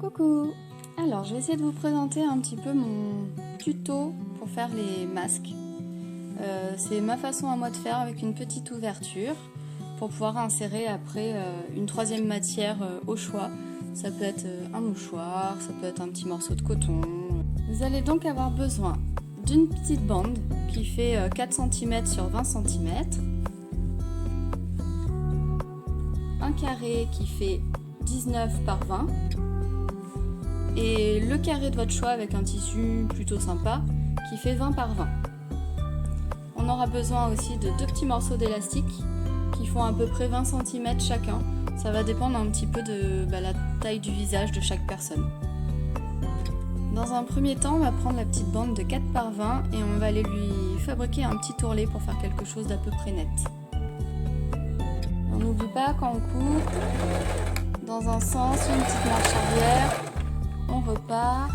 Coucou! Alors, je vais essayer de vous présenter un petit peu mon tuto pour faire les masques. C'est ma façon à moi de faire avec une petite ouverture pour pouvoir insérer après une troisième matière au choix. Ça peut être un mouchoir, ça peut être un petit morceau de coton. Vous allez donc avoir besoin d'une petite bande qui fait 4 cm sur 20 cm, un carré qui fait 19 par 20 et le carré de votre choix avec un tissu plutôt sympa qui fait 20 par 20. On aura besoin aussi de deux petits morceaux d'élastique qui font à peu près 20 cm chacun. Ça va dépendre un petit peu de la taille du visage de chaque personne. Dans un premier temps, on va prendre la petite bande de 4 par 20 et on va aller lui fabriquer un petit ourlet pour faire quelque chose d'à peu près net. On n'oublie pas quand on coupe, dans un sens, une petite marche arrière, on repart.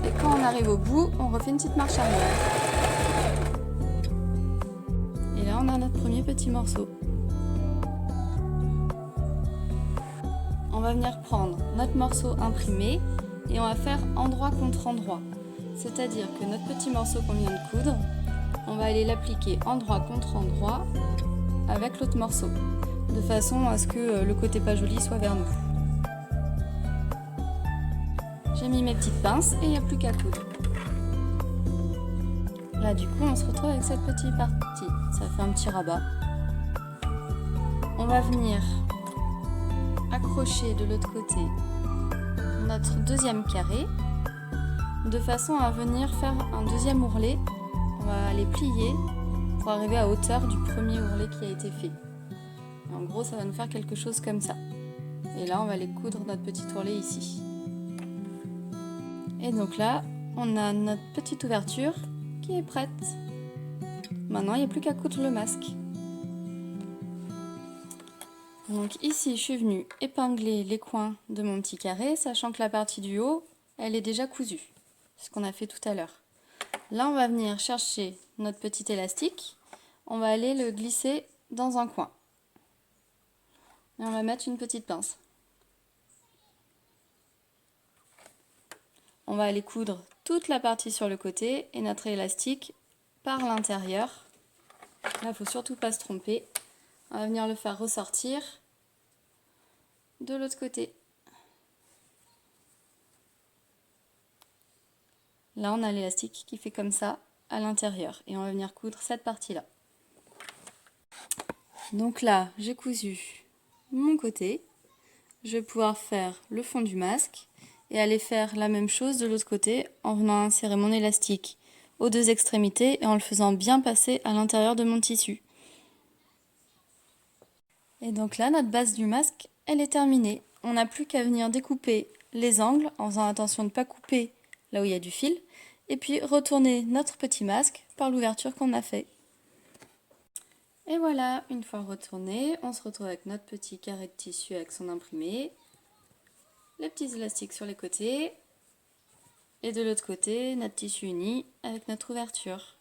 Et quand on arrive au bout, on refait une petite marche arrière. Et là, on a notre premier petit morceau. On va venir prendre notre morceau imprimé et on va faire endroit contre endroit. C'est-à-dire que notre petit morceau qu'on vient de coudre, on va aller l'appliquer endroit contre endroit avec l'autre morceau, de façon à ce que le côté pas joli soit vers nous. J'ai mis mes petites pinces et il n'y a plus qu'à coudre. Là du coup on se retrouve avec cette petite partie, ça fait un petit rabat. On va venir accrocher de l'autre côté notre deuxième carré, de façon à venir faire un deuxième ourlet. On va les plier pour arriver à hauteur du premier ourlet qui a été fait. Et en gros ça va nous faire quelque chose comme ça. Et là on va aller coudre notre petit ourlet ici. Et donc là on a notre petite ouverture qui est prête. Maintenant il n'y a plus qu'à coudre le masque. Donc ici je suis venue épingler les coins de mon petit carré, sachant que la partie du haut elle est déjà cousue, ce qu'on a fait tout à l'heure. Là on va venir chercher notre petit élastique, on va aller le glisser dans un coin. Et on va mettre une petite pince. On va aller coudre toute la partie sur le côté et notre élastique par l'intérieur. Là il ne faut surtout pas se tromper. On va venir le faire ressortir de l'autre côté. Là on a l'élastique qui fait comme ça à l'intérieur et on va venir coudre cette partie là. Donc là j'ai cousu mon côté, je vais pouvoir faire le fond du masque et aller faire la même chose de l'autre côté en venant insérer mon élastique aux deux extrémités et en le faisant bien passer à l'intérieur de mon tissu. Et donc là notre base du masque elle est terminée. On n'a plus qu'à venir découper les angles en faisant attention de ne pas couper là où il y a du fil et puis retourner notre petit masque par l'ouverture qu'on a fait. Et voilà, une fois retourné, on se retrouve avec notre petit carré de tissu avec son imprimé, les petits élastiques sur les côtés, et de l'autre côté, notre tissu uni avec notre ouverture.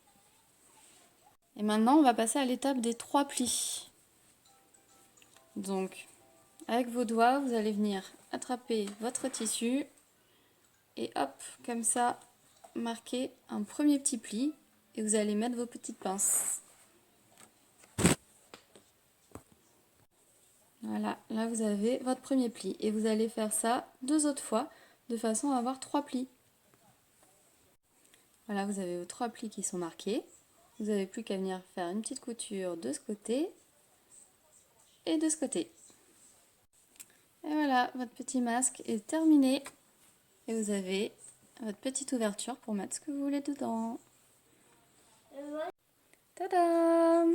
Et maintenant, on va passer à l'étape des 3 plis. Donc, avec vos doigts, vous allez venir attraper votre tissu, et hop, comme ça, marquer un premier petit pli, et vous allez mettre vos petites pinces. Voilà, là vous avez votre premier pli et vous allez faire ça 2 autres fois de façon à avoir 3 plis. Voilà, vous avez vos 3 plis qui sont marqués. Vous n'avez plus qu'à venir faire une petite couture de ce côté et de ce côté. Et voilà, votre petit masque est terminé et vous avez votre petite ouverture pour mettre ce que vous voulez dedans. Tadam!